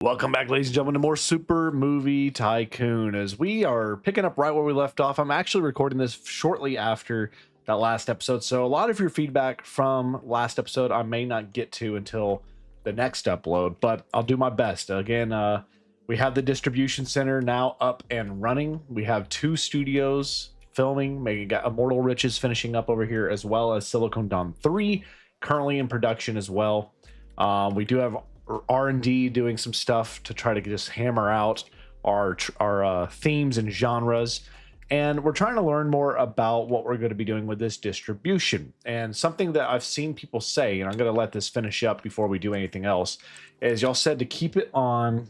Welcome back, ladies and gentlemen, to more Super Movie Tycoon. As we are picking up right where we left off, I'm actually recording this shortly after that last episode. So a lot of your feedback from last episode I may not get to until the next upload, but I'll do my best. Again, we have the distribution center now up and running. We have 2 studios filming. We got Immortal Riches finishing up over here, as well as Silicon Dawn 3 currently in production as well. We do have R&D doing some stuff to try to just hammer out our themes and genres, and we're trying to learn more about what we're going to be doing with this distribution. And something that I've seen people say, and I'm going to let this finish up before we do anything else, is y'all said to keep it on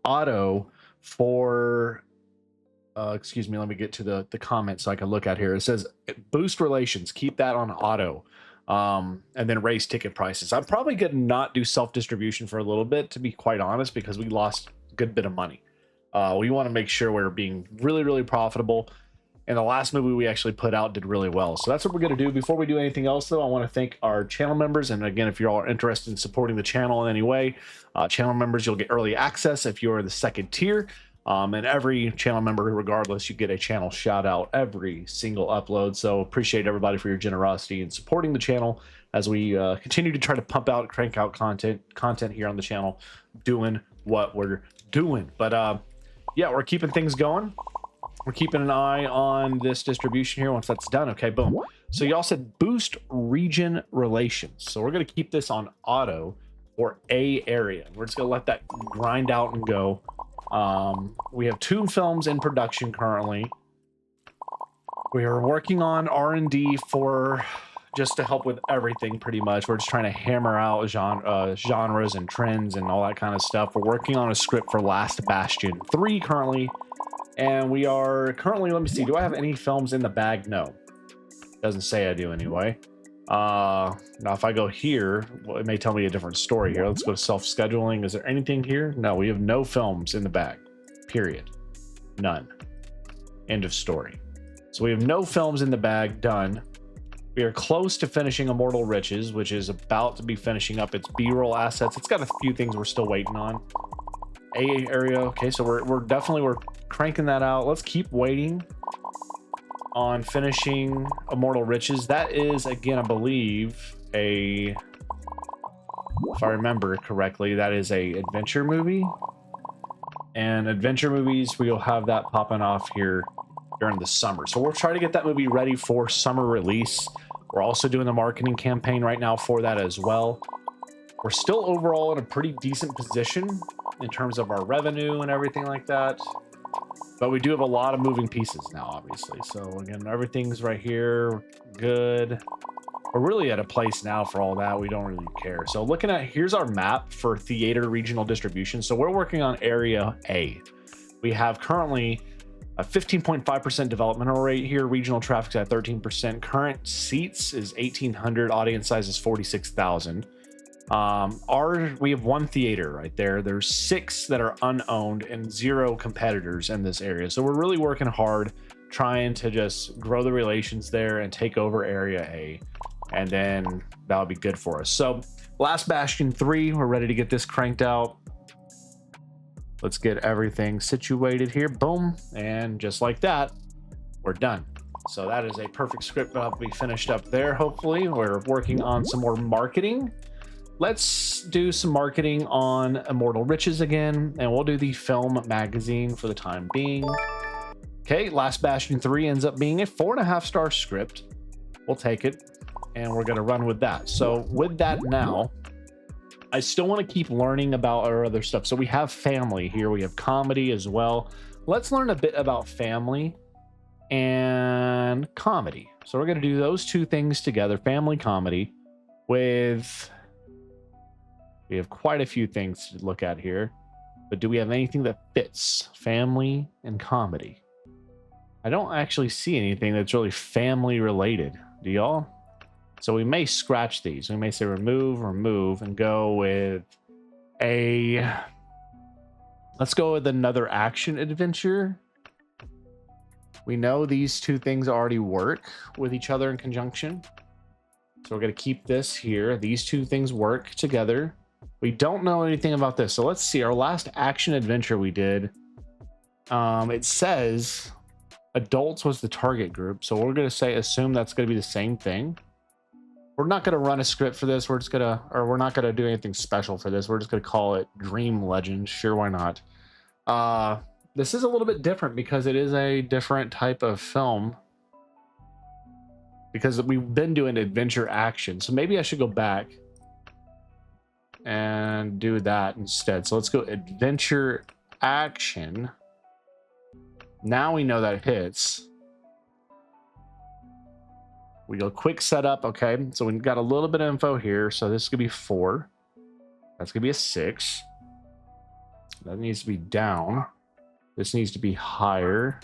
auto for excuse me, let me get to the comment so I can look at here. It says boost relations, keep that on auto. And then raise ticket prices. I'm probably going to not do self-distribution for a little bit, to be quite honest, because we lost a good bit of money. We want to make sure we're being really profitable. And the last movie we actually put out did really well. So that's what we're going to do. Before we do anything else, though, I want to thank our channel members. And again, if you're all interested in supporting the channel in any way, channel members, you'll get early access if you're the 2nd tier. And every channel member, regardless, you get a channel shout out every single upload. So appreciate everybody for your generosity in supporting the channel as we continue to try to pump out, crank out content here on the channel, doing what we're doing. But yeah, we're keeping things going. We're keeping an eye on this distribution here. Once that's done, okay, boom. So y'all said boost region relations. So we're going to keep this on auto for a area. We're just going to let that grind out and go. We have 2 films in production currently. We are working on R&D for just to help with everything pretty much. We're just trying to hammer out genres and trends and all that kind of stuff. We're working on a script for Last Bastion 3 currently. And we are currently, let me see, do I have any films in the bag? No. Doesn't say I do anyway. Now if I go here, well, it may tell me a different story here. Let's go to self-scheduling. Is there anything here? No, we have no films in the bag, period. None. End of story. So we have no films in the bag. Done. We are close to finishing Immortal Riches, which is about to be finishing up its B-roll assets. It's got a few things we're still waiting on. A area. Okay, so we're cranking that out. Let's keep waiting on finishing Immortal Riches. That is, again, I believe if I remember correctly, that is a adventure movie. And adventure movies, we'll have that popping off here during the summer. So we'll try to get that movie ready for summer release. We're also doing the marketing campaign right now for that as well. We're still overall in a pretty decent position in terms of our revenue and everything like that. But we do have a lot of moving pieces now, obviously. So again, everything's right here. Good. We're really at a place now for all that. We don't really care. So looking at, here's our map for theater regional distribution. So we're working on area A. We have currently a 15.5% developmental rate here. Regional traffic's at 13%. Current seats is 1,800. Audience size is 46,000. We have 1 theater right there. There's 6 that are unowned and 0 competitors in this area. So we're really working hard trying to just grow the relations there and take over area A, and then that'll be good for us. So Last Bastion 3, we're ready to get this cranked out. Let's get everything situated here. Boom. And just like that, we're done. So that is a perfect script that'll be finished up there. Hopefully we're working on some more marketing. Let's do some marketing on Immortal Riches again, and we'll do the film magazine for the time being. Okay, Last Bastion 3 ends up being a 4.5-star script. We'll take it, and we're going to run with that. So with that now, I still want to keep learning about our other stuff. So we have family here. We have comedy as well. Let's learn a bit about family and comedy. So we're going to do those 2 things together, family, comedy, with... We have quite a few things to look at here, but do we have anything that fits family and comedy? I don't actually see anything that's really family related. Do y'all? So we may scratch these. We may say remove, and go with let's go with another action adventure. We know these 2 things already work with each other in conjunction. So we're going to keep this here. These 2 things work together. We don't know anything about this. So let's see. Our last action adventure we did, it says adults was the target group. So we're going to assume that's going to be the same thing. We're not going to run a script for this. We're not going to do anything special for this. We're just going to call it Dream Legend. Sure, why not? This is a little bit different because it is a different type of film. Because we've been doing adventure action. So maybe I should go back and do that instead. So let's go adventure action. Now we know that it hits. We go quick setup. Okay, so we've got a little bit of info here. So this could be 4. That's gonna be a 6. That needs to be down. This needs to be higher.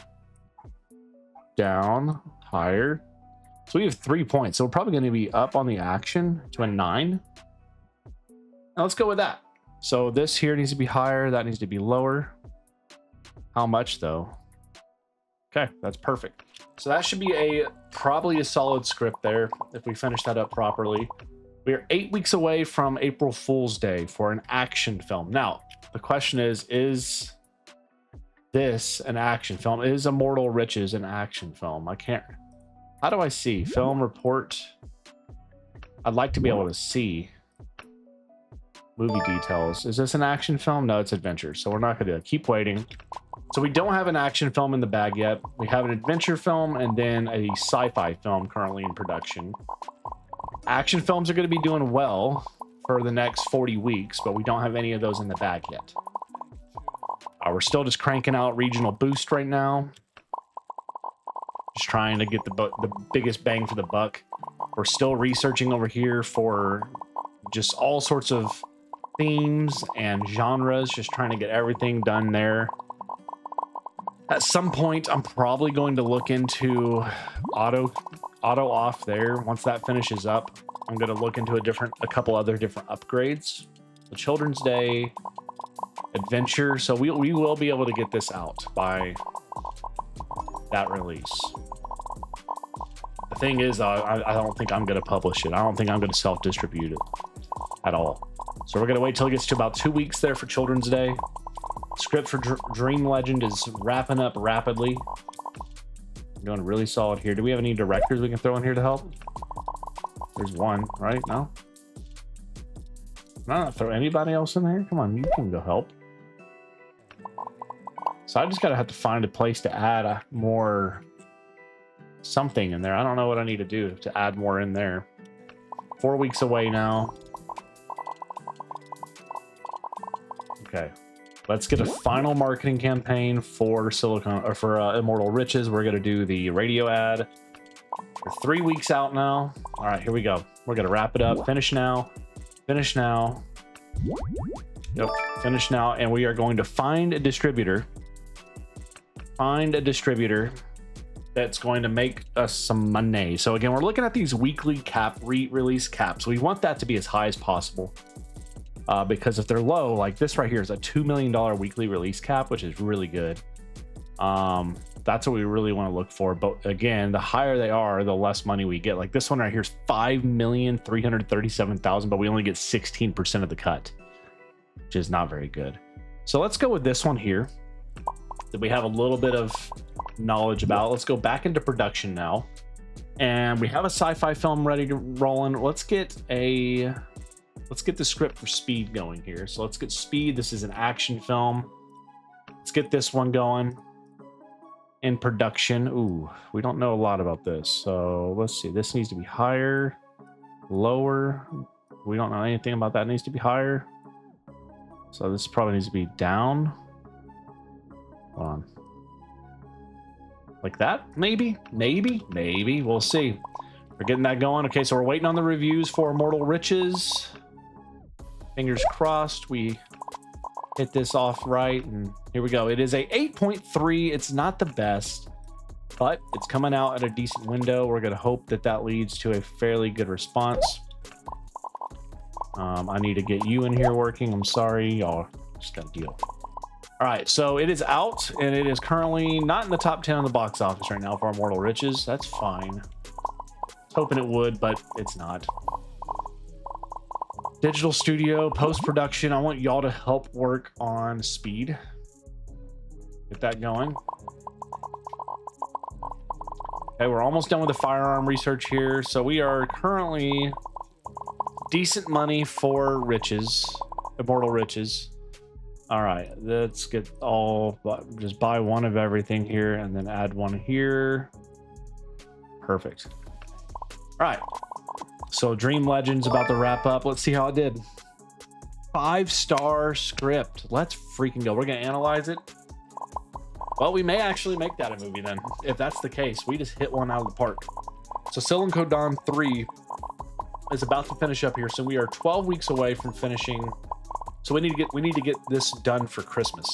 Down, higher. So we have 3 points. So we're probably going to be up on the action to a 9. Now let's go with that. So this here needs to be higher. That needs to be lower. How much though? Okay, that's perfect. So that should be probably a solid script there if we finish that up properly. We are 8 weeks away from April Fool's Day for an action film. Now, the question is this an action film? Is Immortal Riches an action film? I can't... How do I see? Film report. I'd like to be able to see movie details. Is this an action film? No, it's adventure. So we're not going to keep waiting. So we don't have an action film in the bag yet. We have an adventure film and then a sci-fi film currently in production. Action films are going to be doing well for the next 40 weeks, but we don't have any of those in the bag yet. We're still just cranking out regional boost right now. Just trying to get the biggest bang for the buck. We're still researching over here for just all sorts of themes and genres, just trying to get everything done there. At some point, I'm probably going to look into auto off there. Once that finishes up, I'm going to look into a couple other different upgrades. The Children's Day, Adventure. So we will be able to get this out by that release. The thing is, I don't think I'm going to publish it. I don't think I'm going to self-distribute it at all. So we're going to wait till it gets to about 2 weeks there for Children's Day. Script for Dream Legend is wrapping up rapidly. Doing really solid here. Do we have any directors we can throw in here to help? There's one, right? No? Not throw anybody else in there? Come on, you can go help. So I just gotta have to find a place to add more something in there. I don't know what I need to do to add more in there. 4 weeks away now. Okay. Let's get a final marketing campaign for Immortal Riches. We're gonna do the radio ad. We're 3 weeks out now. All right, here we go. We're gonna wrap it up. Finish now. Finish now. Nope. Finish now. And we are going to find a distributor. Find a distributor that's going to make us some money. So again, we're looking at these weekly release caps. We want that to be as high as possible. Because if they're low, like this right here is a $2 million weekly release cap, which is really good. That's what we really want to look for. But again, the higher they are, the less money we get. Like this one right here is 5,337,000, but we only get 16% of the cut, which is not very good. So let's go with this one here that we have a little bit of knowledge about. Let's go back into production now. And we have a sci-fi film ready to roll in. Let's get the script for Speed going here. So let's get Speed. This is an action film. Let's get this one going in production. Ooh, we don't know a lot about this. So let's see. This needs to be higher, lower. We don't know anything about that. It needs to be higher. So this probably needs to be down. Hold on. Like that? Maybe. We'll see. We're getting that going. Okay, so we're waiting on the reviews for Immortal Riches. Fingers crossed we hit this off right, and here we go. It is a 8.3. It's not the best, but it's coming out at a decent window. We're gonna hope that leads to a fairly good response. I need to get you in here working. I'm sorry, y'all just got a deal. All right, so it is out, and it is currently not in the top 10 on the box office right now for Immortal Riches. That's fine. I was hoping it would, but it's not. Digital studio, post-production. I want y'all to help work on speed. Get that going. Okay, we're almost done with the firearm research here. So we are currently decent money for riches, immortal riches. All right, let's get all, just buy one of everything here and then add one here. Perfect. All right, so Dream Legends about to wrap up. Let's see how it did. 5-star script. Let's freaking go. We're gonna analyze it. Well, we may actually make that a movie then. If that's the case, we just hit one out of the park. So Silicon Dawn 3 is about to finish up here. So we are 12 weeks away from finishing. So we need to get this done for Christmas.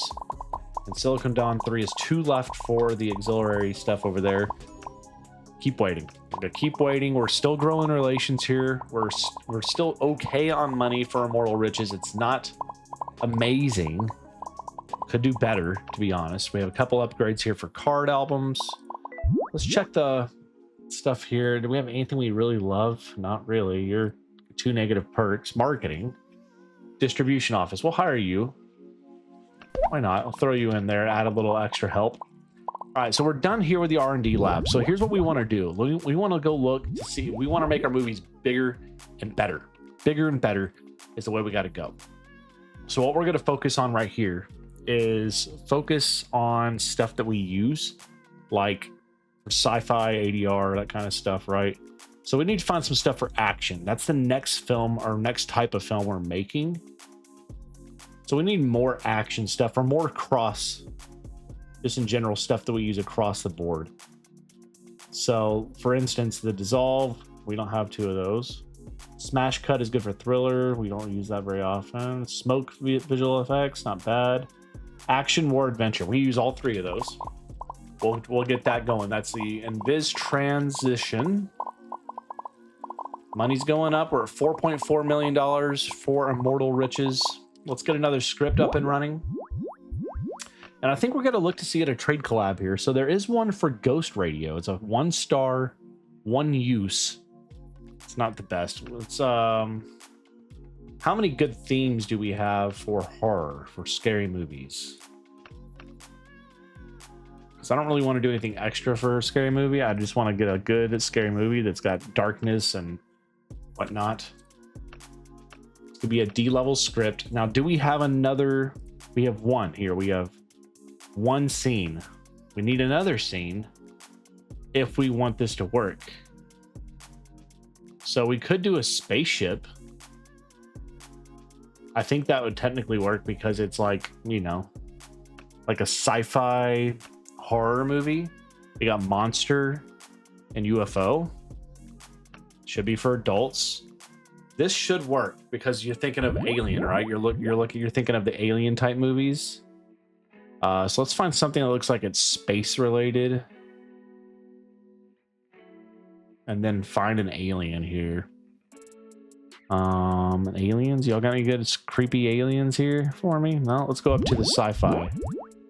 And Silicon Dawn 3 is 2 left for the auxiliary stuff over there. Keep waiting. We're gonna keep waiting. We're still growing relations here. We're still okay on money for Immortal Riches. It's not amazing. Could do better, to be honest. We have a couple upgrades here for card albums. Let's check the stuff here. Do we have anything we really love? Not really. You're 2 negative perks. Marketing. Distribution office. We'll hire you. Why not? I'll throw you in there, add a little extra help. All right, so we're done here with the R&D lab. So here's what we want to do. We want to go look to see. We want to make our movies bigger and better. Bigger and better is the way we got to go. So what we're going to focus on right here is focus on stuff that we use, like sci-fi, ADR, that kind of stuff, right? So we need to find some stuff for action. That's the next film or next type of film we're making. So we need more action stuff or more cross, just in general stuff that we use across the board. So for instance, the dissolve, we don't have 2 of those. Smash cut is good for thriller. We don't use that very often. Smoke visual effects, not bad. Action, war, adventure. We use all 3 of those. We'll get that going. That's the Invis transition. Money's going up. We're at $4.4 million for Immortal Riches. Let's get another script up and running. And I think we're going to look to see a trade collab here. So there is one for Ghost Radio. It's a 1-star, 1 use. It's not the best. It's how many good themes do we have for horror, for scary movies? Because I don't really want to do anything extra for a scary movie. I just want to get a good scary movie that's got darkness and whatnot. It could be a D-level script. Now, do we have another? We have one here. We have 1 scene. We need another scene if we want this to work. So we could do a spaceship. I think that would technically work because it's like, you know, like a sci-fi horror movie. We got monster and UFO. Should be for adults. This should work because you're thinking of Alien, right? You're thinking of the Alien type movies. So let's find something that looks like it's space related. And then find an alien here. Aliens, y'all got any good creepy aliens here for me? No, let's go up to the sci-fi.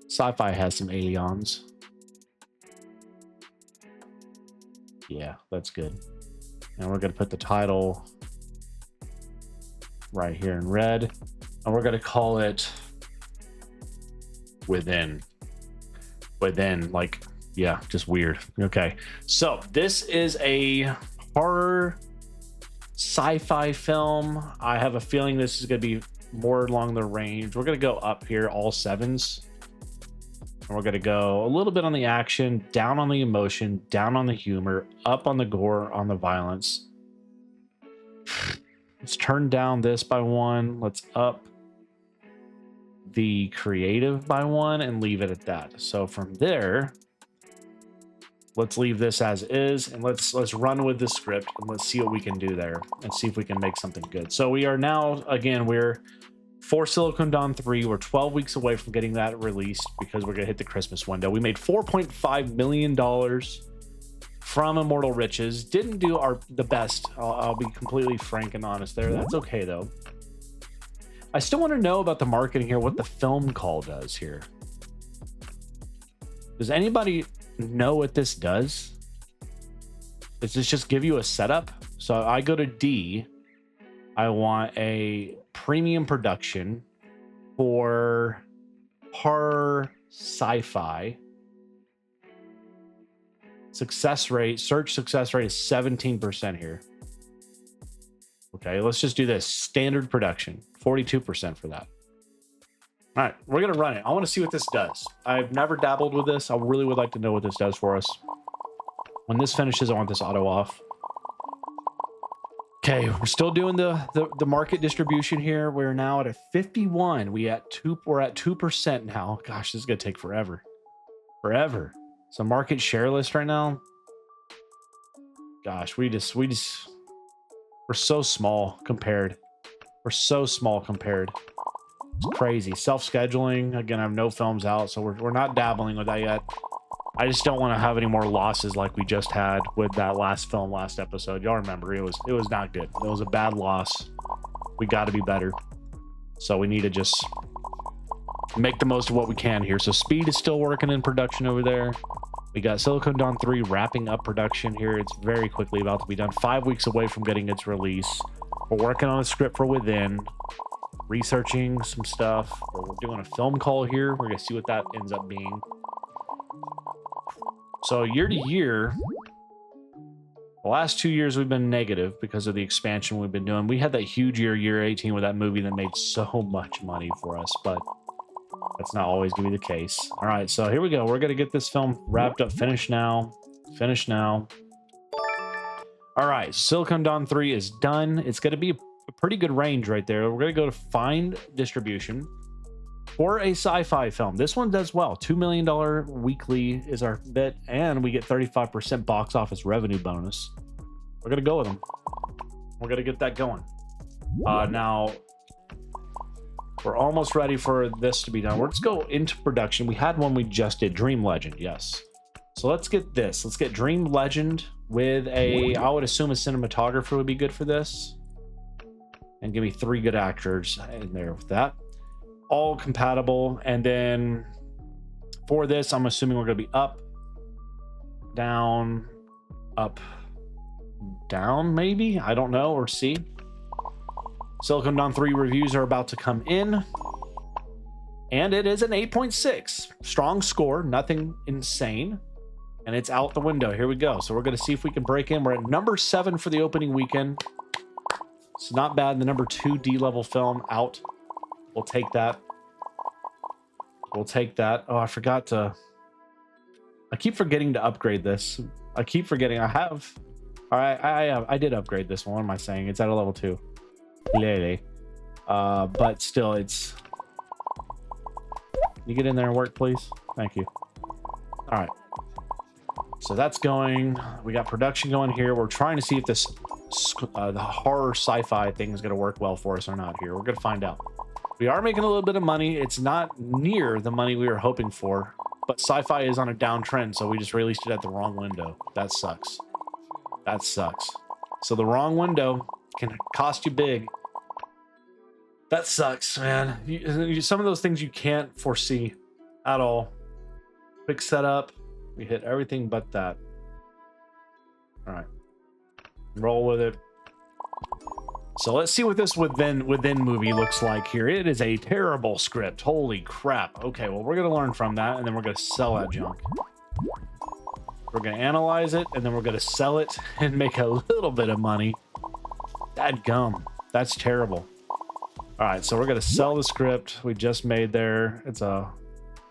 Sci-fi has some aliens. Yeah, that's good. And we're gonna put the title right here in red. And we're gonna call it Within. Within, like, yeah, just weird. Okay, so this is a horror sci-fi film. I have a feeling this is going to be more along the range. We're going to go up here, all 7s. And we're going to go a little bit on the action, down on the emotion, down on the humor, up on the gore, on the violence. Let's turn down this by 1. Let's up the creative by 1 and leave it at that. So from there, let's leave this as is and let's run with the script and let's see what we can do there and see if we can make something good. So we are now, again, we're for Silicon Dawn 3. We're 12 weeks away from getting that released because we're gonna hit the Christmas window. We made $4.5 million from Immortal Riches. Didn't do the best. I'll be completely frank and honest there. That's okay though. I still want to know about the marketing here, what the film call does here. Does anybody know what this does? Does this just give you a setup? So I go to D I want a premium production for horror sci-fi. Success rate, search success rate is 17% here. Okay, let's just do this. Standard production, 42% for that. All right, we're gonna run it. I want to see what this does. I've never dabbled with this. I really would like to know what this does for us. When this finishes, I want this auto off. Okay, we're still doing the market distribution here. We're now at a 51. We're at 2% now. Gosh, this is gonna take forever. Forever. So market share list right now. Gosh, we're so small compared. We're so small compared. It's crazy. Self-scheduling. Again, I have no films out, so we're not dabbling with that yet. I just don't want to have any more losses like we just had with that last film, last episode. Y'all remember, it was not good. It was a bad loss. We got to be better. So we need to just make the most of what we can here. So Speed is still working in production over there. We got Silicon Dawn 3 wrapping up production here. It's very quickly about to be done. 5 weeks away from getting its release. We're working on a script for Within. Researching some stuff. We're doing a film call here. We're going to see what that ends up being. So year to year, the last 2 years we've been negative because of the expansion we've been doing. We had that huge year 18 with that movie that made so much money for us, but that's not always going to be the case. All right, so here we go. We're going to get this film wrapped up. Finish now. Finish now. All right, Silicon Dawn 3 is done. It's going to be a pretty good range right there. We're going to go to find distribution for a sci-fi film. This one does well. $2 million weekly is our bit, and we get 35% box office revenue bonus. We're going to go with them. We're going to get that going. Now, we're almost ready for this to be done. Let's go into production. We had one we just did, Dream Legend, yes. So let's get this. Let's get Dream Legend with a, I would assume a cinematographer would be good for this. And give me 3 good actors in there with that. All compatible. And then for this, I'm assuming we're going to be up, down, up, down, maybe? I don't know, or C. Silicon Dawn 3 reviews are about to come in. And it is an 8.6. Strong score, nothing insane. And it's out the window. Here we go. So we're going to see if we can break in. We're at number 7 for the opening weekend. It's not bad. The number 2 D-level film out. We'll take that. We'll take that. Oh, I forgot to... I keep forgetting to upgrade this. I keep forgetting. I have... All right, I did upgrade this one. What am I saying? It's at a level 2. Lele. But still, it's... Can you get in there and work, please? Thank you. All right. So that's going. We got production going here. We're trying to see if this the horror sci-fi thing is going to work well for us or not here. We're going to find out. We are making a little bit of money. It's not near the money we were hoping for, but sci-fi is on a downtrend, so we just released it at the wrong window. That sucks. That sucks. So the wrong window can cost you big. That sucks, man. Some of those things you can't foresee at all. Quick setup. We hit everything but that. All right. Roll with it. So let's see what this within movie looks like here. It is a terrible script. Holy crap. Okay, well, we're going to learn from that, and then we're going to sell that junk. We're going to analyze it, and then we're going to sell it and make a little bit of money. Dadgum. That's terrible. All right, so we're going to sell the script we just made there. It's a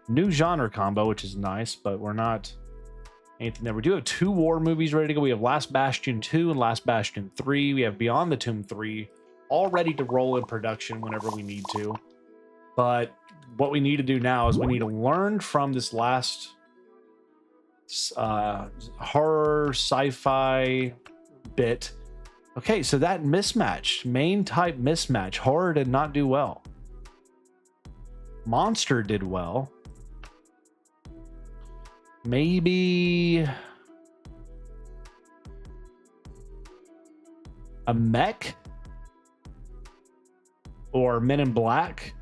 new genre combo, which is nice, but we're not anything there. We do have 2 war movies ready to go. We have Last Bastion 2 and Last Bastion 3. We have Beyond the Tomb 3 all ready to roll in production whenever we need to. But what we need to do now is we need to learn from this last horror sci-fi bit. Okay, so that mismatch, main type mismatch, horror did not do well. Monster did well. Maybe a mech or Men in Black.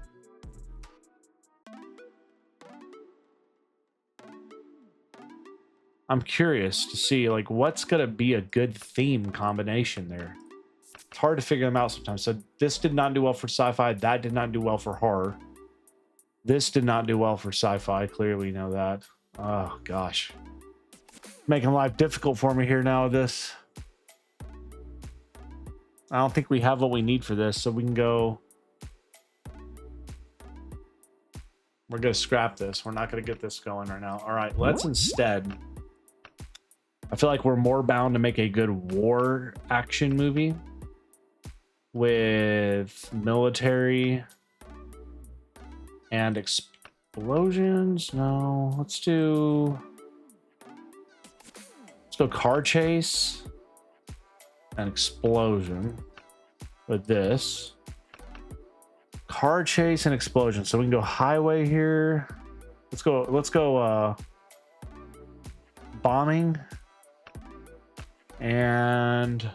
I'm curious to see like what's gonna be a good theme combination there. hard to figure them out sometimes. So this did not do well for sci-fi. That did not do well for horror. This did not do well for sci-fi. Clearly, we know that. Oh, gosh. Making life difficult for me here now, this. I don't think we have what we need for this, so we can go... We're going to scrap this. We're not going to get this going right now. All right, let's instead... I feel like we're more bound to make a good war action movie with military and explosions. No, let's go car chase and explosion with this. Car chase and explosion. So we can go highway here. Let's go bombing and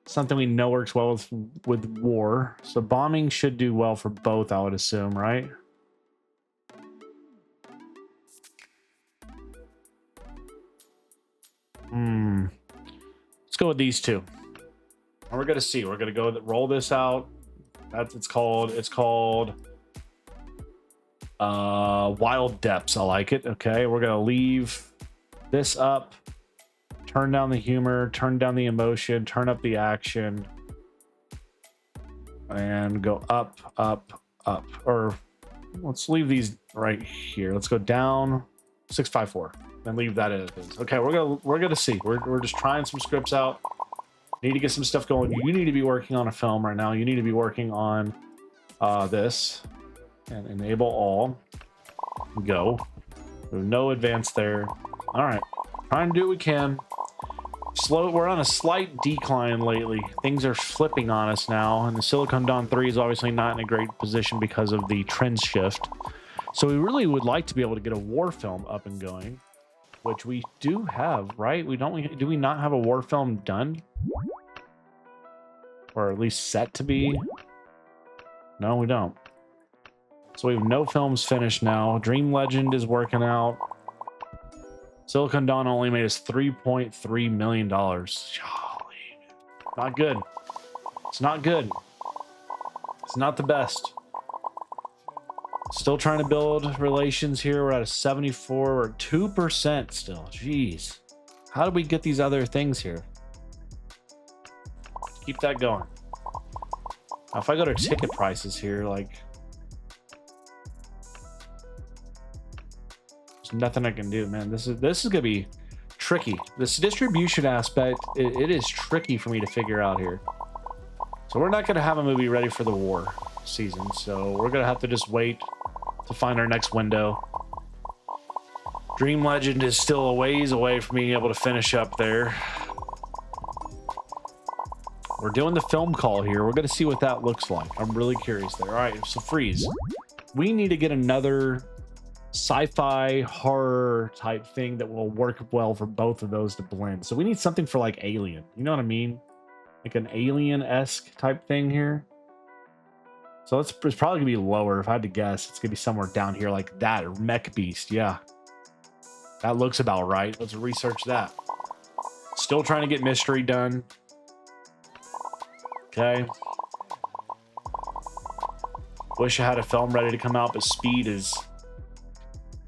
something we know works well with war. So bombing should do well for both, I would assume, right? Let's go with these two. And we're gonna see. We're gonna go roll this out. It's called Wild Depths. I like it. Okay, we're gonna leave this up, turn down the humor, turn down the emotion, turn up the action, and go up, up, up. Or let's leave these right here. Let's go down 654 and leave that as it is. Okay, we're gonna see. We're just trying some scripts out. Need to get some stuff going. You need to be working on a film right now. You need to be working on this and enable all. Go. No advance there. All right, trying to do what we can. We're on a slight decline lately. Things are flipping on us now, and the Silicon Dawn 3 is obviously not in a great position because of the trend shift. So we really would like to be able to get a war film up and going, which we do have, right? Do we not have a war film done? Or at least set to be? No, we don't. So we have no films finished now. Dream Legend is working out. Silicon Dawn only made us $3.3 million. Golly. Not good. It's not good. It's not the best. Still trying to build relations here. We're at a 74 or 2% still. Jeez. How do we get these other things here? Keep that going. Now, if I go to ticket prices here, like... nothing I can do, man. This is gonna be tricky. This distribution aspect, it is tricky for me to figure out here. So we're not gonna have a movie ready for the war season, so we're gonna have to just wait to find our next window. Dream Legend is still a ways away from being able to finish up there. We're doing the film call here. We're gonna see what that looks like. I'm really curious there. All right, so freeze. We need to get another sci-fi horror type thing that will work well for both of those to blend. So we need something for like Alien. You know what I mean? Like an Alien-esque type thing here. So it's probably gonna be lower. If I had to guess, it's gonna be somewhere down here like that, or Mech Beast. Yeah, that looks about right. Let's research that. Still trying to get mystery done. Okay. Wish I had a film ready to come out, but Speed is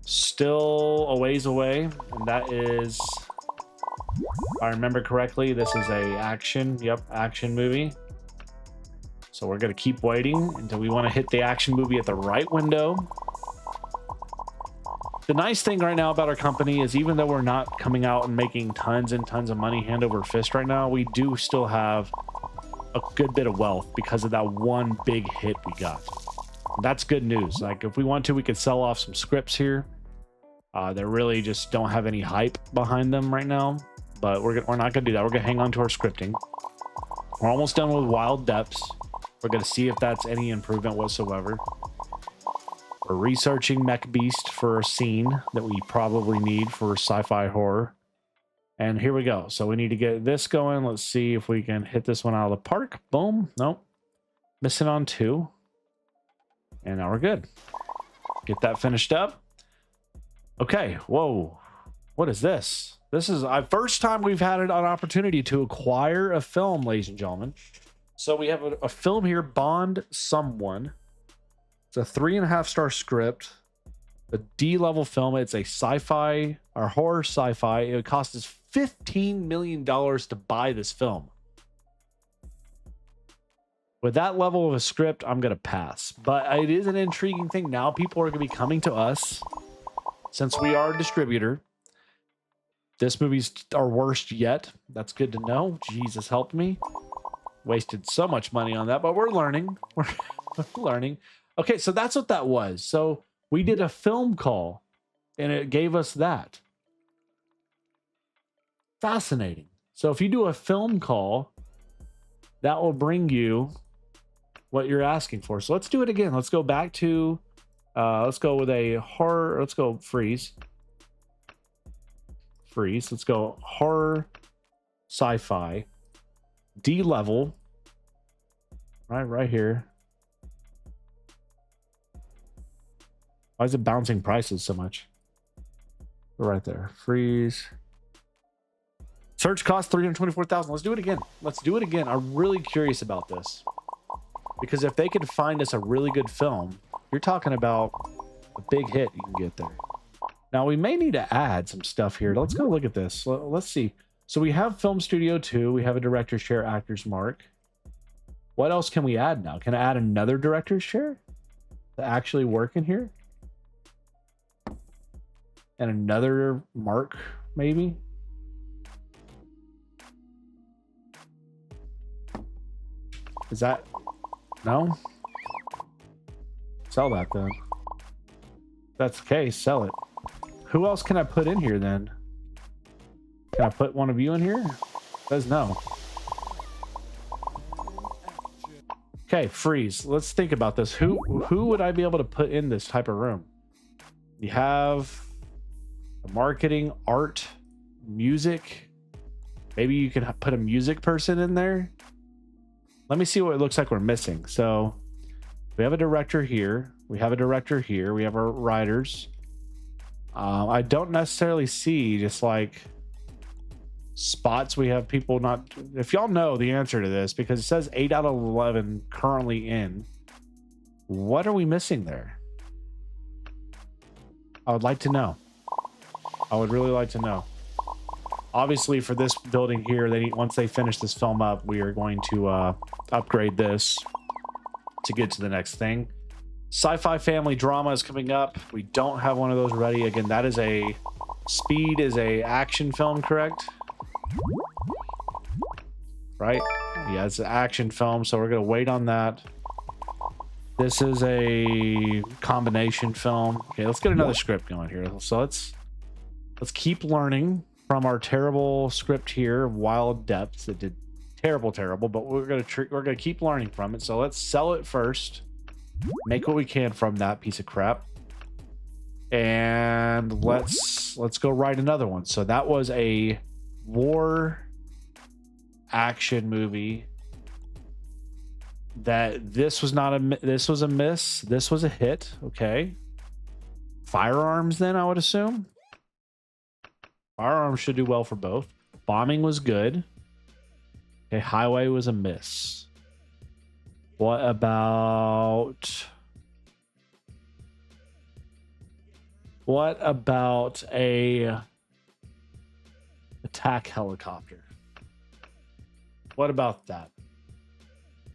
still a ways away, and that is, if I remember correctly, this is a action movie. So we're gonna keep waiting until we want to hit the action movie at the right window. The nice thing right now about our company is, even though we're not coming out and making tons and tons of money hand over fist right now, we do still have a good bit of wealth because of that one big hit we got. That's good news. Like, if we want to, we could sell off some scripts here. They really just don't have any hype behind them right now, but we're not gonna do that. We're gonna hang on to our scripting. We're almost done with Wild Depths. We're gonna see if that's any improvement whatsoever. We're researching Mech Beast for a scene that we probably need for sci-fi horror. And here we go. So we need to get this going. Let's see if we can hit this one out of the park. Boom. Nope. Missing on 2. And now we're good. Get that finished up. Okay. Whoa. What is this? This is our first time we've had an opportunity to acquire a film, ladies and gentlemen. So we have a film here, Bond Someone. It's a 3.5-star script, a D-level film. It's a sci-fi or horror sci-fi. It cost us $15 million to buy this film. With that level of a script, I'm going to pass. But it is an intriguing thing. Now people are going to be coming to us since we are a distributor. This movie's our worst yet. That's good to know. Jesus help me. Wasted so much money on that, but we're learning. We're learning. Okay, so that's what that was. So we did a film call, and it gave us that. Fascinating. So if you do a film call, that will bring you what you're asking for. So let's do it again. Let's go back to, let's go with a horror. Let's go freeze. Freeze. Let's go horror, sci-fi, D level. Right here. Why is it bouncing prices so much? Right there. Freeze. Search cost 324,000. Let's do it again. Let's do it again. I'm really curious about this. Because if they could find us a really good film, you're talking about a big hit you can get there. Now, we may need to add some stuff here. Let's go look at this. Let's see. So we have Film Studio 2. We have a Director's Chair, Actor's Mark. What else can we add now? Can I add another Director's Chair to actually work in here? And another mark, maybe? Is that... No? Sell that then. If that's the case, sell it. Who else can I put in here then? Can I put one of you in here? It says no. Okay, freeze. Let's think about this. Who would I be able to put in this type of room? You have marketing, art, music. Maybe you can put a music person in there. Let me see what it looks like we're missing. So we have a director here. We have a director here. We have our writers. I don't necessarily see just like spots. We have people not... If y'all know the answer to this, because it says 8 out of 11 currently in. What are we missing there? I would like to know. I would really like to know. Obviously, for this building here, once they finish this film up, we are going to upgrade this to get to the next thing. Sci-fi family drama is coming up. We don't have one of those ready. Again, that is a... Speed is a action film, correct? Right? Yeah, it's an action film, so we're going to wait on that. This is a combination film. Okay, let's get another script going here. So let's keep learning from our terrible script here, Wild Depths. It did terrible, but we're gonna keep learning from it. So let's sell it first. Make what we can from that piece of crap. And let's go write another one. So that was a war action movie. This was a miss. This was a hit. Okay. Firearms then, I would assume. Firearms should do well for both. Bombing was good. Okay, highway was a miss. What about a attack helicopter? What about that?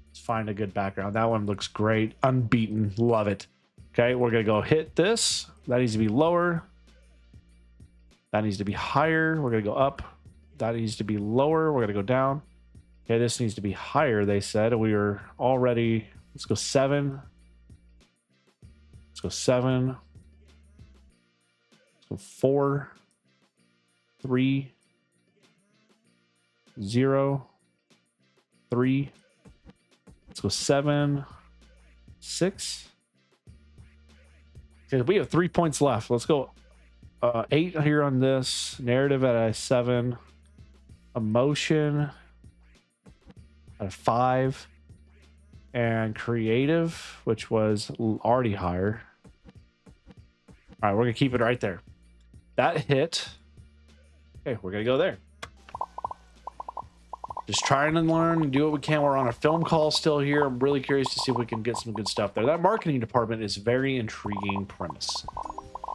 Let's find a good background. That one looks great. Unbeaten. Love it. Okay, we're gonna go hit this. That needs to be lower. That needs to be higher. We're gonna go up. That needs to be lower. We're gonna go down. Okay, this needs to be higher, they said. We are already... Let's go 7. Let's go 7. Let's go 4. 3. 0. 3. Let's go 7. 6. Okay, we have 3 points left. Let's go 8 here on this. Narrative at a 7. Emotion at a 5. And creative, which was already higher. All right, we're gonna keep it right there. That hit. Okay, we're gonna go there. Just trying to learn and do what we can. We're on a film call still here. I'm really curious to see if we can get some good stuff there. That marketing department is very intriguing premise.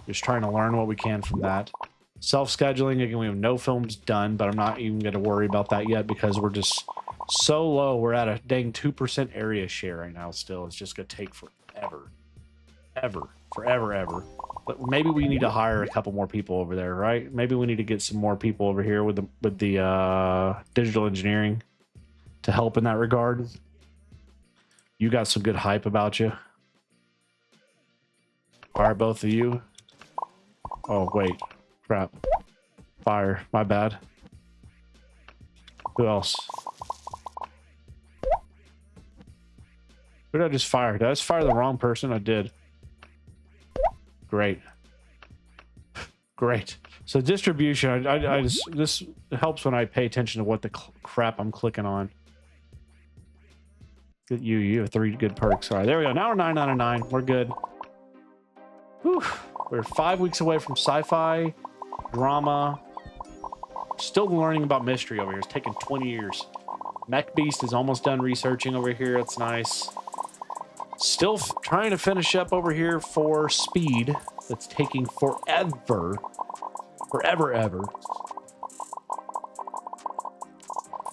Just trying to learn what we can from that. Self-scheduling, again, we have no films done, but I'm not even going to worry about that yet because we're just so low. We're at a dang 2% area share right now still. It's just going to take forever. Forever. But maybe we need to hire a couple more people over there, right? Maybe we need to get some more people over here with the digital engineering to help in that regard. You got some good hype about you. Fire both of you. Oh, wait. Crap. Fire. My bad. Who else? Who did I just fire? Did I just fire the wrong person? I did. Great. So distribution, I just, this helps when I pay attention to what the crap I'm clicking on. You have 3 good perks. All right, there we go. Now we're 9 out of 9. We're good. Whew. We're 5 weeks away from sci-fi, drama. Still learning about mystery over here. It's taken 20 years. Mech Beast is almost done researching over here. That's nice. Still trying to finish up over here for speed. That's taking forever.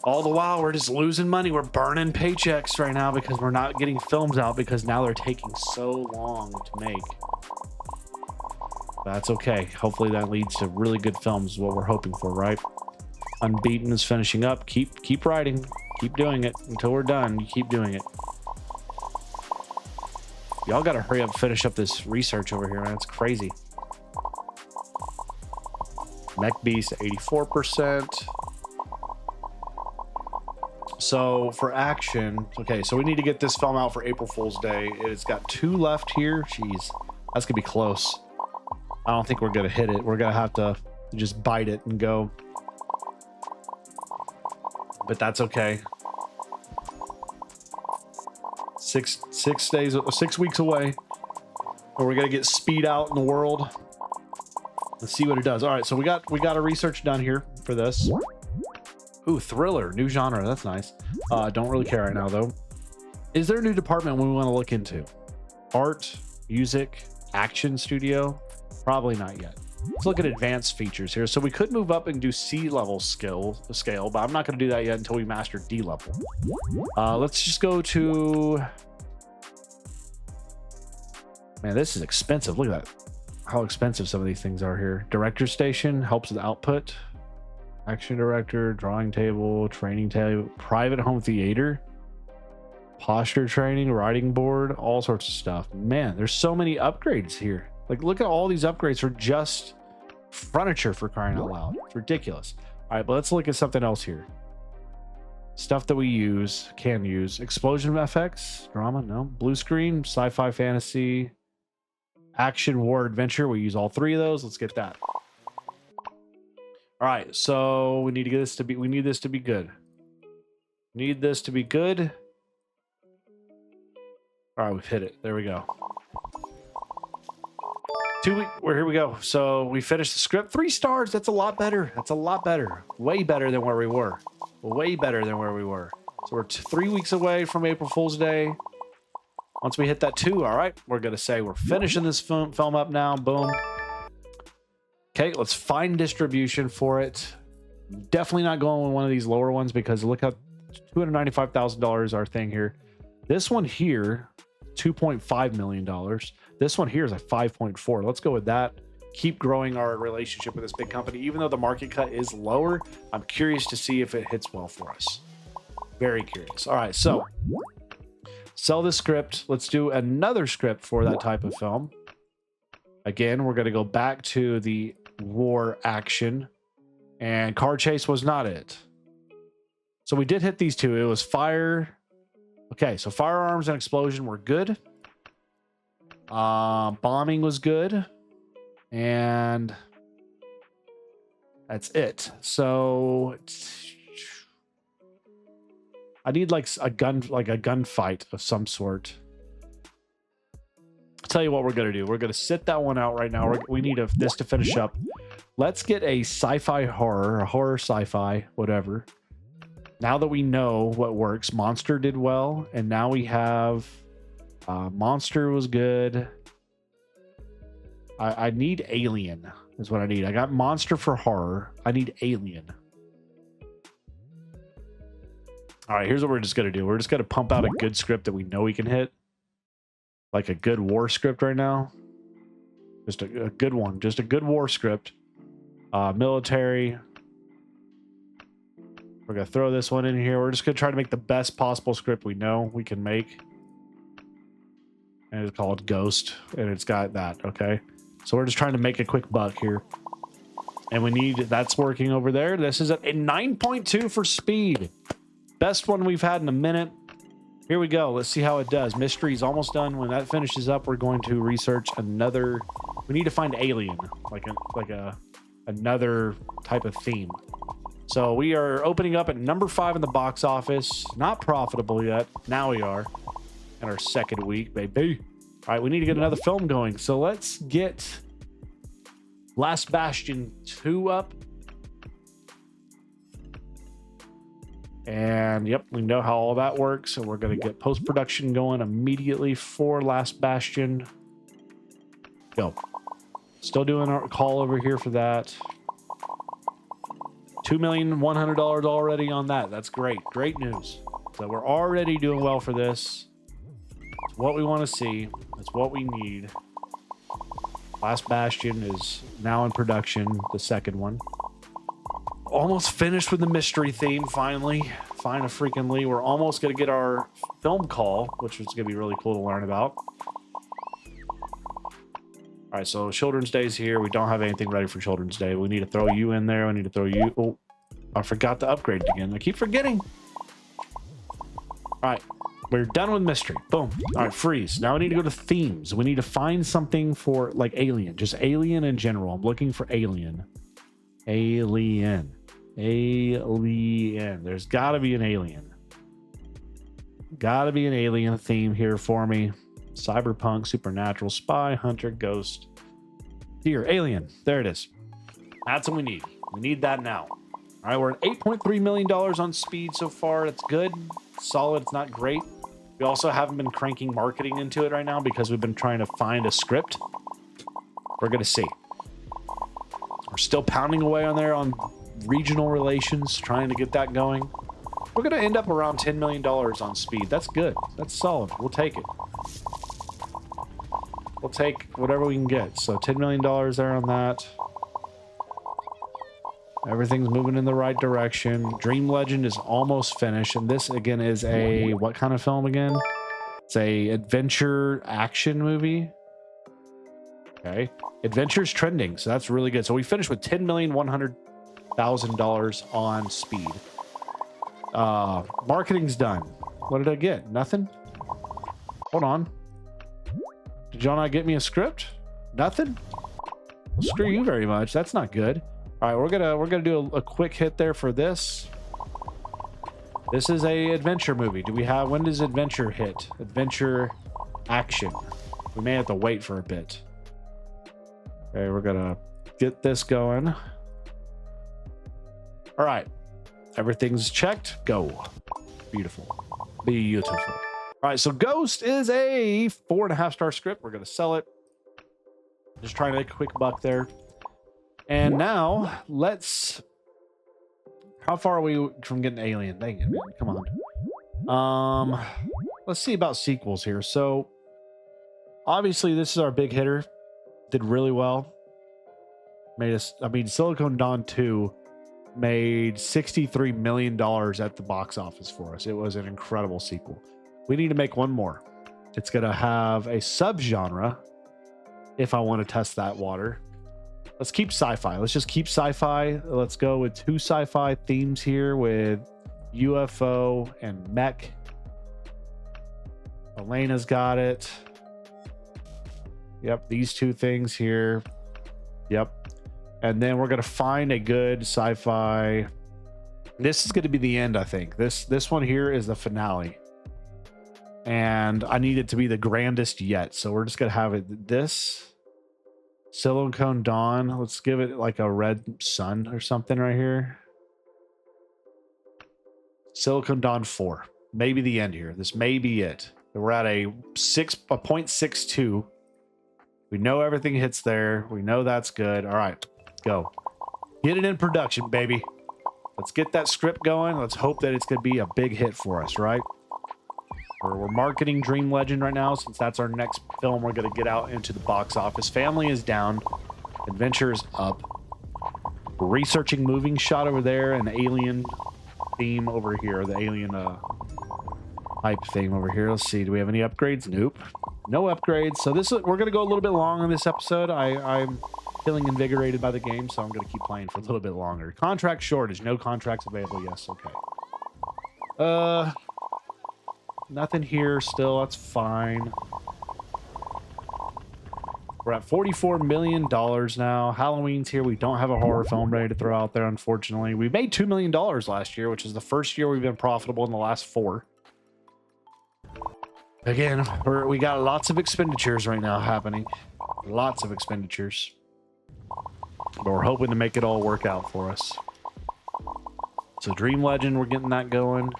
All the while, we're just losing money. We're burning paychecks right now because we're not getting films out because now they're taking so long to make. That's okay. Hopefully that leads to really good films is what we're hoping for, right? Unbeaten is finishing up. Keep writing. Keep doing it until we're done. You keep doing it. Y'all got to hurry up and finish up this research over here, man. It's crazy. Mech Beast, 84%. So for action, okay, so we need to get this film out for April Fool's Day. It's got 2 left here. Jeez, that's gonna be close. I don't think we're gonna hit it. We're gonna have to just bite it and go. But that's okay. 6 weeks away, or we're gonna get speed out in the world. Let's see what it does. All right, so we got a research done here for this. Ooh, thriller, new genre. That's nice. Don't really care right now though. Is there a new department we want to look into? Art, music, action studio? Probably not yet. Let's look at advanced features here. So we could move up and do C-level scale, but I'm not going to do that yet until we master D-level. Let's just go to... Man, this is expensive. Look at that. How expensive some of these things are here. Director station helps with output. Action director, drawing table, training table, private home theater, posture training, writing board, all sorts of stuff. Man, there's so many upgrades here. Like, look at all these upgrades for just furniture, for crying out loud. It's ridiculous. All right, but let's look at something else here. Stuff that we can use. Explosion effects, drama, no. Blue screen, sci-fi, fantasy, action, war, adventure. We use all 3 of those. Let's get that. All right, so we need to get this to be. We need this to be good. Need this to be good. All right, we've hit it. There we go. 2 weeks. Well, here we go. So we finished the script. 3 stars. That's a lot better. That's a lot better. Way better than where we were. Way better than where we were. So we're 3 weeks away from April Fool's Day. Once we hit that 2, all right, we're gonna say we're finishing this film up now. Boom. Okay, let's find distribution for it. Definitely not going with one of these lower ones because look how $295,000 our thing here. This one here, $2.5 million. This one here is a 5.4. Let's go with that. Keep growing our relationship with this big company. Even though the market cut is lower, I'm curious to see if it hits well for us. Very curious. All right, so sell this script. Let's do another script for that type of film. Again, we're going to go back to the war action, and car chase was not it. So we did hit these 2. It was fire. Okay, so firearms and explosion were good. Bombing was good. And that's it. So I need like a gunfight of some sort. I'll tell you what we're gonna do. We're gonna sit that one out right now. We need this to finish up. let's get a sci-fi horror, a horror sci-fi, whatever. Now that we know what works, Monster did well, and now we have Monster was good. I need Alien is what I need. I got Monster for horror. I need Alien. All right, here's what we're just gonna do. We're just gonna pump out a good script that we know we can hit, like a good war script right now. Just a good one, just a good war script. Military. We're gonna throw this one in here. We're just gonna try to make the best possible script we know we can make. And it's called Ghost, and it's got that, okay? So we're just trying to make a quick buck here. And we need, that's working over there. This is a 9.2 for speed. Best one we've had in a minute. Here we go. Let's see how it does. Mystery's almost done. When that finishes up, we're going to research another. We need to find Alien, like another type of theme. So we are opening up at number 5 in the box office. Not profitable yet. Now we are in our second week, baby. All right, we need to get another film going. So let's get Last Bastion 2 up. And yep, we know how all that works. So we're going to get post-production going immediately for Last Bastion. Go. Still doing our call over here for that. $2,100,000 already on that. That's great. Great news. So we're already doing well for this. It's what we want to see. It's what we need. Last Bastion is now in production, the second one. Almost finished with the mystery theme, finally. Freakingly. We're almost going to get our film call, which is going to be really cool to learn about. All right, so Children's Day's here. We don't have anything ready for Children's Day. We need to throw you in there. We need to throw you. Oh, I forgot to upgrade again. I keep forgetting. All right, we're done with mystery. Boom. All right, freeze. Now we need to go to themes. We need to find something for like Alien, just Alien in general. I'm looking for Alien. Alien. There's got to be an alien. Got to be an alien theme here for me. Cyberpunk, supernatural, spy, hunter, ghost, deer, alien. There it is. That's what we need. We need that now. All right, we're at $8.3 million on speed so far. That's good. Solid. It's not great. We also haven't been cranking marketing into it right now because we've been trying to find a script. We're going to see. We're still pounding away on there on regional relations, trying to get that going. We're going to end up around $10 million on speed. That's good. That's solid. We'll take it. We'll take whatever we can get. So $10 million there on that. Everything's moving in the right direction. Dream Legend is almost finished. And this, again, is a... what kind of film again? It's a adventure action movie. Okay. Adventure's trending, so that's really good. So we finished with $10,100,000 on speed. Marketing's done. What did I get? Nothing? Hold on. Did y'all not get me a script? Nothing? Well, screw you very much. That's not good. All right, we're gonna do a quick hit there for this. This is a adventure movie. Do we have, when does adventure hit? Adventure action. We may have to wait for a bit. Okay, we're gonna get this going. All right, everything's checked. Go. Beautiful. Beautiful. All right, so Ghost is a 4.5-star script. We're gonna sell it. Just trying to make a quick buck there. And now let's. How far are we from getting Alien? Dang it, man. Come on. Let's see about sequels here. So obviously this is our big hitter. Did really well. Made us. I mean, Silicon Dawn 2 made $63 million at the box office for us. It was an incredible sequel. We need to make one more. It's gonna have a subgenre. If I want to test that water, let's keep sci-fi. Let's just keep sci-fi. Let's go with 2 sci-fi themes here with UFO and mech. Elena's got it. Yep, these 2 things here. Yep. And then we're going to find a good sci-fi. This is going to be the end, I think. This one here is the finale. And I need it to be the grandest yet. So we're just going to have it this. Silicone Dawn. Let's give it like a red sun or something right here. Silicone Dawn 4. Maybe the end here. This may be it. We're at a 0.62. We know everything hits there. We know that's good. All right, go. Get it in production, baby. Let's get that script going. Let's hope that it's going to be a big hit for us, right? We're marketing Dream Legend right now, since that's our next film we're going to get out into the box office. Family is down. Adventure is up. We're researching Moving Shot over there, and alien theme over here. The alien hype theme over here. Let's see. Do we have any upgrades? Nope. No upgrades. So we're going to go a little bit long on this episode. I'm feeling invigorated by the game, so I'm going to keep playing for a little bit longer. Contract shortage. No contracts available. Yes. Okay. Nothing here still. That's fine. We're at $44 million now. Halloween's here. We don't have a horror film ready to throw out there, unfortunately. We made $2 million last year, which is the first year we've been profitable in the last 4. Again, we got lots of expenditures right now happening. Lots of expenditures. But we're hoping to make it all work out for us. So Dream Legend, we're getting that going.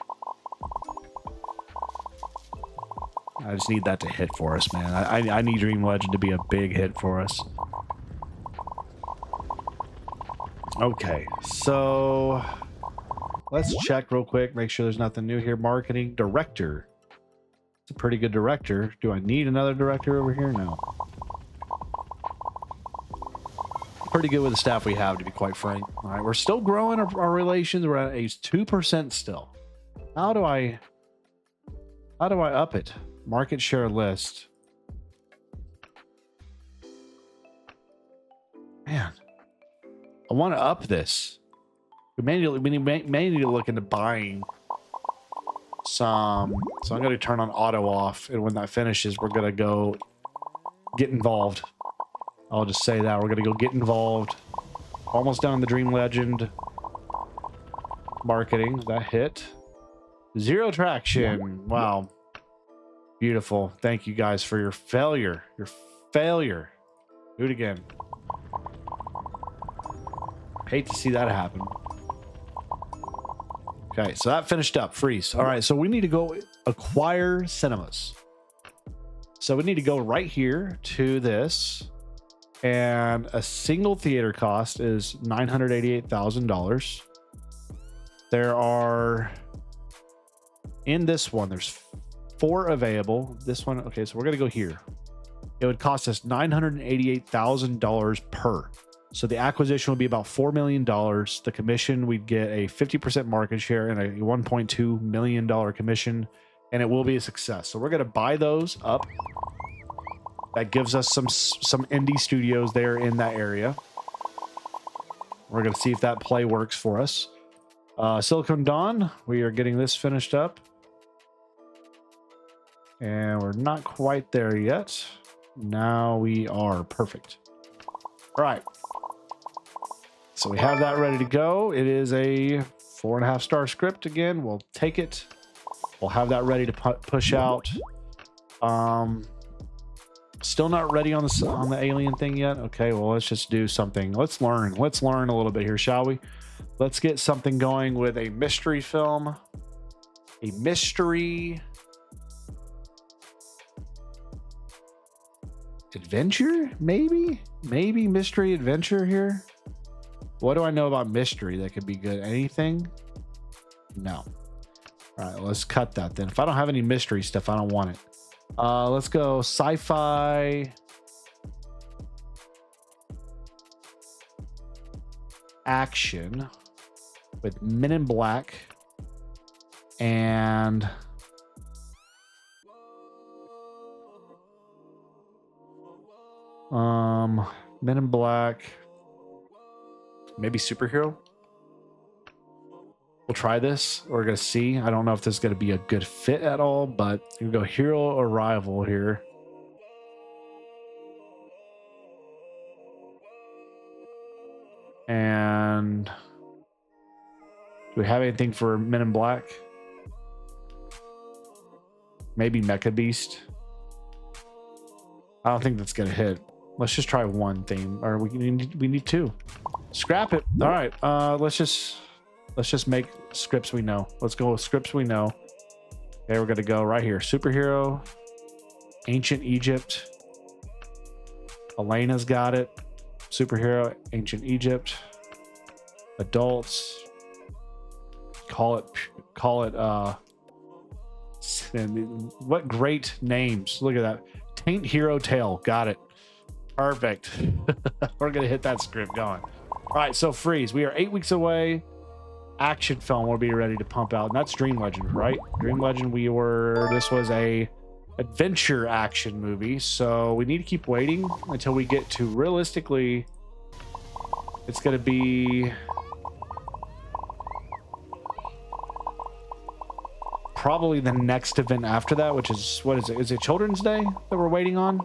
I just need that to hit for us, man. I need Dream Legend to be a big hit for us. Okay, so let's check real quick, make sure there's nothing new here. Marketing director. It's a pretty good director. Do I need another director over here? No. Pretty good with the staff we have, to be quite frank. All right, we're still growing our relations. We're at a 2% still. How do I up it? Market share list. Man, I want to up this. We may need to look into buying some. So I'm going to turn on auto off, and when that finishes, we're going to go get involved. I'll just say that we're going to go get involved. Almost done the Dream Legend marketing. That hit. 0 traction. Wow. Beautiful. Thank you guys for your failure. Your failure. Do it again. Hate to see that happen. Okay, so that finished up. Freeze. All right, so we need to go acquire cinemas. So we need to go right here to this. And a single theater cost is $988,000. There are, in this one, there's 4 available. This one, okay, so we're gonna go here. It would cost us $988,000 per. So the acquisition would be about $4 million. The commission, we'd get a 50% market share and a $1.2 million commission, and it will be a success. So we're gonna buy those up. That gives us some indie studios there in that area. We're gonna see if that play works for us. Silicon Dawn, we are getting this finished up. And we're not quite there yet. Now we are. Perfect. All right. So we have that ready to go. It is a 4.5-star script again. We'll take it. We'll have that ready to push out. Still not ready on the alien thing yet. Okay, well, let's just do something. Let's learn. Let's learn a little bit here, shall we? Let's get something going with a mystery film. A mystery adventure, maybe mystery adventure here. What do I know about mystery that could be good? Anything? No. All right, let's cut that then. If I don't have any mystery stuff, I don't want it. Let's go sci-fi action with Men in Black and Men in Black, maybe superhero. We'll try this. We're gonna see. I don't know if this is gonna be a good fit at all, but you can go hero or rival here. And do we have anything for Men in Black? Maybe Mecha Beast. I don't think that's gonna hit. Let's just try one theme, or we need two. Scrap it. All right. Let's just make scripts we know. Let's go with scripts we know. Okay, we're gonna go right here. Superhero, Ancient Egypt. Elena's got it. Superhero, Ancient Egypt. Adults. Call it. What great names! Look at that. Taint Hero Tale. Got it. Perfect. We're gonna hit that script going. All right, so freeze. We are 8 weeks away. Action film will be ready to pump out, and that's Dream Legend, right? Dream Legend. This was a adventure action movie, so we need to keep waiting until we get to, realistically, it's gonna be probably the next event after that, which is, what is it? Is it Children's Day that we're waiting on?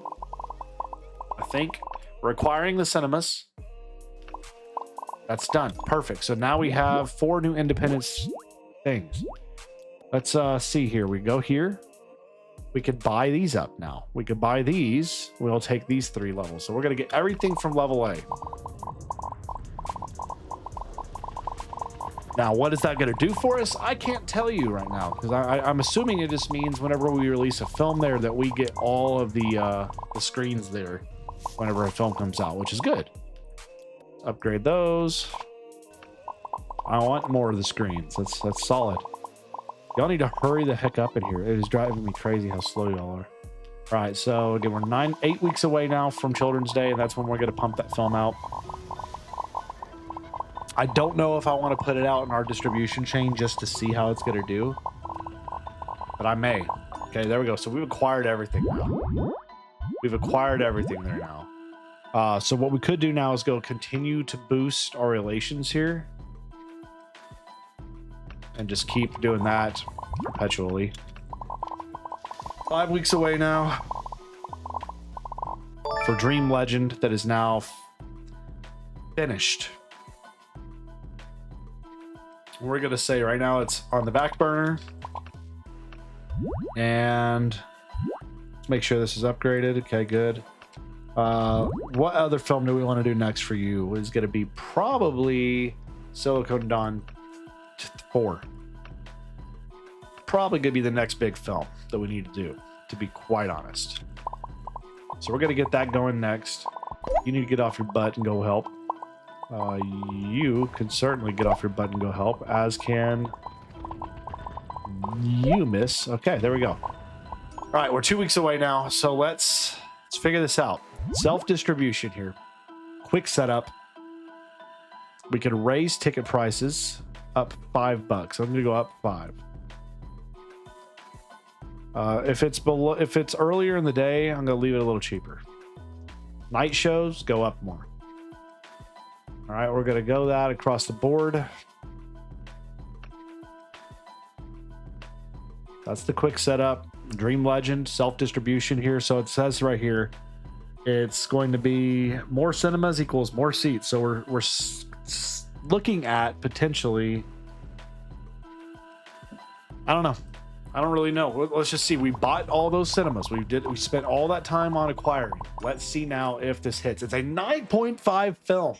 I think we're acquiring the cinemas. That's done. Perfect. So now we have 4 new Independence things. Let's see here. We go here. We could buy these up now. We could buy these. We'll take these 3 levels. So we're going to get everything from level A. Now, what is that going to do for us? I can't tell you right now, because I'm assuming it just means whenever we release a film there that we get all of the screens there whenever a film comes out, which is good. Upgrade those. I want more of the screens. That's solid. Y'all need to hurry the heck up in here. It is driving me crazy how slow y'all are. All right, so again, we're 8 weeks away now from Children's Day, and that's when we're going to pump that film out. I don't know if I want to put it out in our distribution chain just to see how it's going to do, but I may. Okay, there we go. So we've acquired everything now. We've acquired everything there now. So what we could do now is go continue to boost our relations here and just keep doing that perpetually. 5 weeks away now for Dream Legend, that is now finished. We're gonna say right now it's on the back burner, and let's make sure this is upgraded. Okay, good. What other film do we want to do next for you? Is going to be probably Silicon Dawn 4. Probably going to be the next big film that we need to do, to be quite honest. So we're going to get that going next. You need to get off your butt and go help. You can certainly get off your butt and go help, as can you, miss. Okay, there we go. All right, we're 2 weeks away now, so let's figure this out. Self-distribution here. Quick setup. We can raise ticket prices up $5. I'm going to go up 5. If it's earlier in the day, I'm going to leave it a little cheaper. Night shows go up more. All right, we're going to go that across the board. That's the quick setup. Dream Legend, self-distribution here. So it says right here, it's going to be more cinemas equals more seats. So we're looking at potentially, I don't know. I don't really know. Let's just see. We bought all those cinemas. We spent all that time on acquiring. Let's see now if this hits. It's a 9.5 film.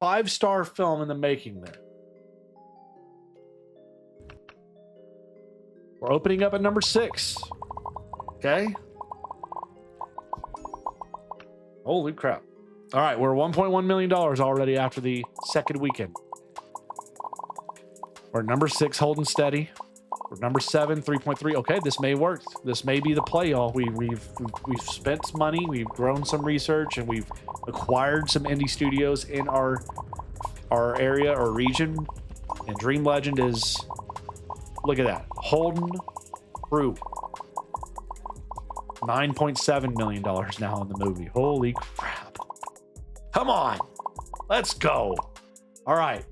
5-star film in the making there. We're opening up at number 6. Okay. Holy crap. All right, we're $1.1 million already after the second weekend. We're number 6 holding steady. We're number 7, 3.3. Okay, this may work. This may be the play, y'all. We've spent money, we've grown some research, and we've acquired some indie studios in our area or region. And Dream Legend is, look at that, holding through. $9.7 million now in the movie. Holy crap. Come on. Let's go. All right.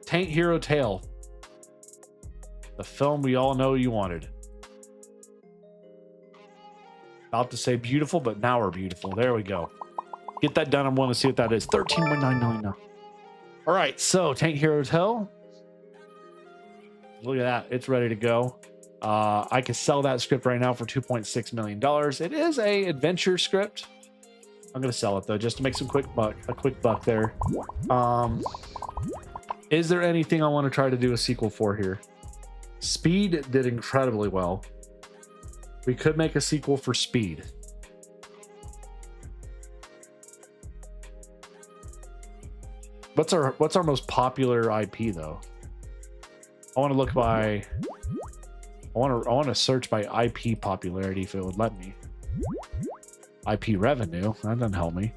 Taint Hero Tale. The film we all know you wanted. About to say beautiful, but now we're beautiful. There we go. Get that done. I want to see what that is. 13.9 million now. All right. So Taint Hero Tale. Look at that. It's ready to go. I could sell that script right now for $2.6 million. It is a adventure script. I'm gonna sell it though, just to make some a quick buck there. Is there anything I want to try to do a sequel for here? Speed did incredibly well. We could make a sequel for Speed. What's our most popular IP though? I want to look by. I want to search by IP popularity if it would let me. IP revenue, that doesn't help me.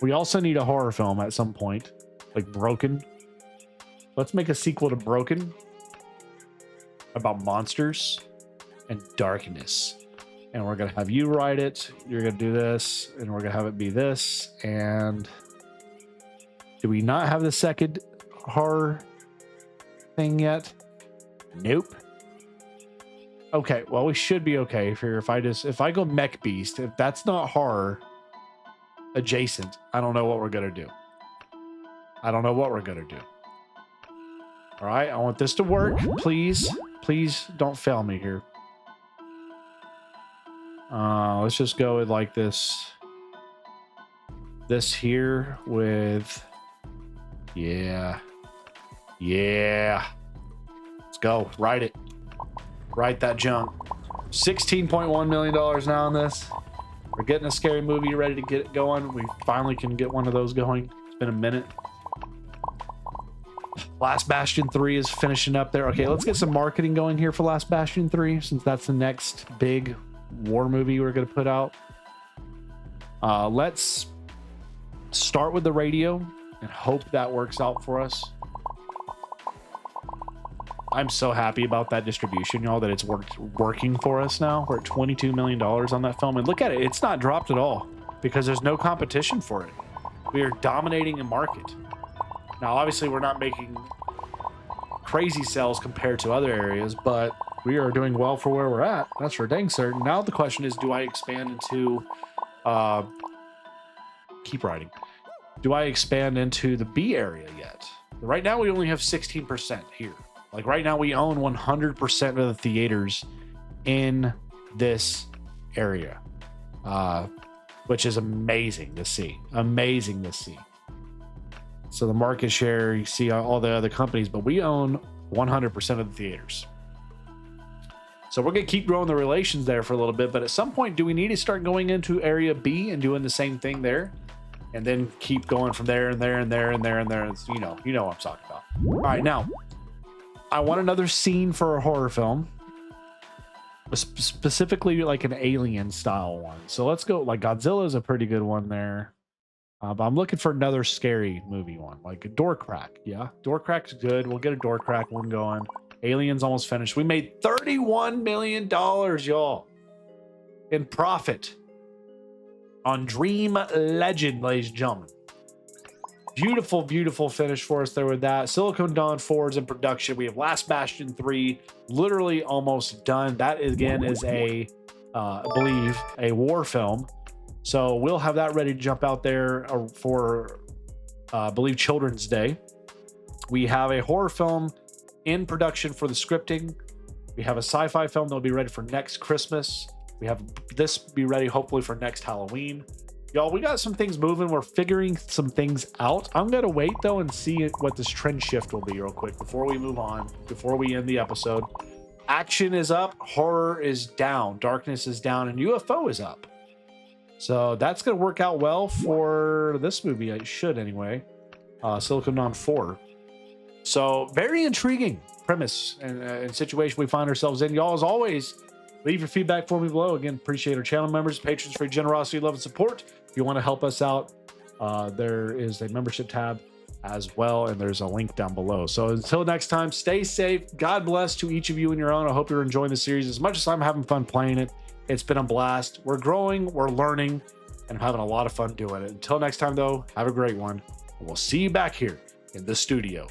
We also need a horror film at some point, like Broken. Let's make a sequel to Broken about monsters and darkness. And we're gonna have you write it. You're gonna do this, and we're gonna have it be this. And do we not have the second horror thing yet? Nope. Okay, well, we should be okay here. If I go Mech Beast, if that's not horror adjacent, I don't know what we're gonna do. I don't know what we're gonna do. All right, I want this to work. Please don't fail me here. Let's just go with like this here with, yeah. Let's go. Write it. Write that junk. $16.1 million now on this. We're getting a scary movie ready to get it going. We finally can get one of those going. It's been a minute. Last Bastion 3 is finishing up there. Okay, let's get some marketing going here for Last Bastion 3, since that's the next big war movie we're going to put out. Let's start with the radio and hope that works out for us. I'm so happy about that distribution, y'all, that it's working for us now. We're at $22 million on that film. And look at it. It's not dropped at all because there's no competition for it. We are dominating the market. Now, obviously, we're not making crazy sales compared to other areas, but we are doing well for where we're at. That's for dang certain. Now the question is, do I expand into... keep writing. Do I expand into the B area yet? Right now, we only have 16% here. Like right now, we own 100% of the theaters in this area, which is amazing to see. Amazing to see. So the market share, you see all the other companies, but we own 100% of the theaters. So we're going to keep growing the relations there for a little bit. But at some point, do we need to start going into area B and doing the same thing there? And then keep going from there and there and there and there and there. You know what I'm talking about. All right, now, I want another scene for a horror film. Specifically like an alien style one. So let's go, like Godzilla is a pretty good one there. But I'm looking for another scary movie one, like a Door Crack. Yeah, Door Crack's good. We'll get a Door Crack one going. Alien's almost finished. We made $31 million, y'all, in profit on Dream Legend, ladies and gentlemen. Beautiful, beautiful finish for us there with that. Silicon Dawn 4 is in production. We have Last Bastion 3 literally almost done. That, again, is I believe, a war film. So we'll have that ready to jump out there for, I believe, Children's Day. We have a horror film in production for the scripting. We have a sci-fi film that'll be ready for next Christmas. We have this be ready hopefully for next Halloween. Y'all, we got some things moving. We're figuring some things out. I'm going to wait, though, and see what this trend shift will be real quick before we move on, before we end the episode. Action is up. Horror is down. Darkness is down. And UFO is up. So that's going to work out well for this movie. It should, anyway. Silicon Dawn 4. So very intriguing premise and situation we find ourselves in. Y'all, as always, leave your feedback for me below. Again, appreciate our channel members, patrons for your generosity, love, and support. If you want to help us out, there is a membership tab as well, and there's a link down below. So until next time, stay safe. God bless to each of you in your own. I hope you're enjoying the series as much as I'm having fun playing it. It's been a blast. We're growing, we're learning, and I'm having a lot of fun doing it. Until next time, though, have a great one. And we'll see you back here in the studio.